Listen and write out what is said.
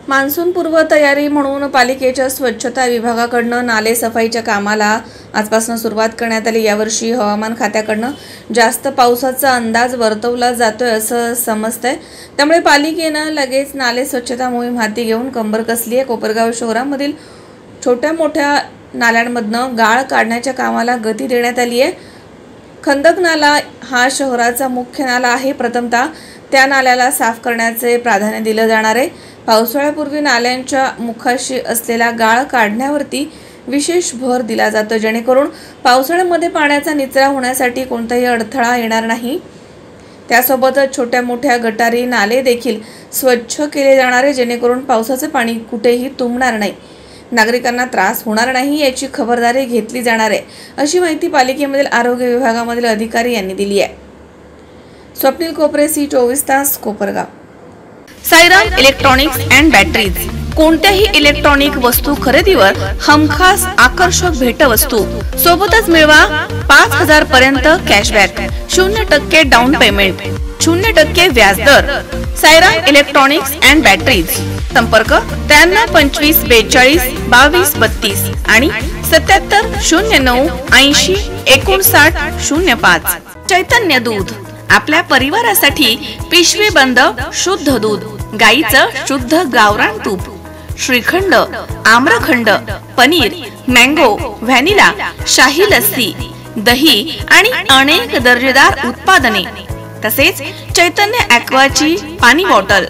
Monsoon पूर्व तयारी म्हणून पालिकेच्या स्वच्छता विभागाकडून नाले सफाईच्या कामाला आजपासून सुरुवात करण्यात आली। यावर्षी हवामान खात्याकडून जास्त पावसाचा अंदाज वर्तवला जातोय असं समजतंय, त्यामुळे पालिकेनं लगेच नाले स्वच्छता मोहीम हाती घेऊन कंबर कसली आहे। कोपरगाव शहरामधील छोट्या मोठ्या नाल्यांमधनं गाळ काढण्याच्या कामाला गती देण्यात आली आहे। खंदक नाला हा शहराचा मुख्य नाला आहे। प्रथमतः त्या नाल्याला साफ करण्याचे प्राधान्य दिलं जाणार आहे। पावसाळ्यापूर्वी नाल्यांच्या मुखाशी असलेला गाळ काढण्यावरती विशेष भर दिला जातो, जेणेकरून पावसाळ्यामध्ये पाण्याचा निचरा होण्यासाठी कोणताही अडथळा येणार नाही। त्यासोबतच छोट्या मोठ्या गटारी नाले देखील स्वच्छ केले जाणार आहे, जेणेकरून पावसाचे पाणी कुठेही तुंबणार नाही, नागरिकांना त्रास होणार नाही याची खबरदारी घेतली जाणार आहे, अशी माहिती पालिकेमधील आरोग्य विभागामधील अधिकारी यांनी दिली आहे। स्वप्नील कोपरे, C24 तास, Kopargaon. Sairam electronics and batteries कोणत्याही इलेक्ट्रॉनिक वस्तू खरेदीवर हमखास आकर्षक भेटवस्तू सोबतच मिळवा 5000 पर्यंत कॅशबॅक, 0% डाऊन पेमेंट, 0% व्याजदर। साईराम इलेक्ट्रॉनिक्स अँड बॅटरीज, संपर्क 93 25 42 22 32 आणि 77 09 80 59 05। चैतन्य दूध, आपल्या परिवारासाठी पिशवी बंद शुद्ध दूध, गाईचं शुद्ध गावरान तूप, श्रीखंड, आम्रखंड, पनीर, मँगो, व्हॅनिला, शाही लस्सी, दही आणि अनेक दर्जेदार उत्पादने, तसेच चैतन्य ॲक्वाची पाणी बॉटल।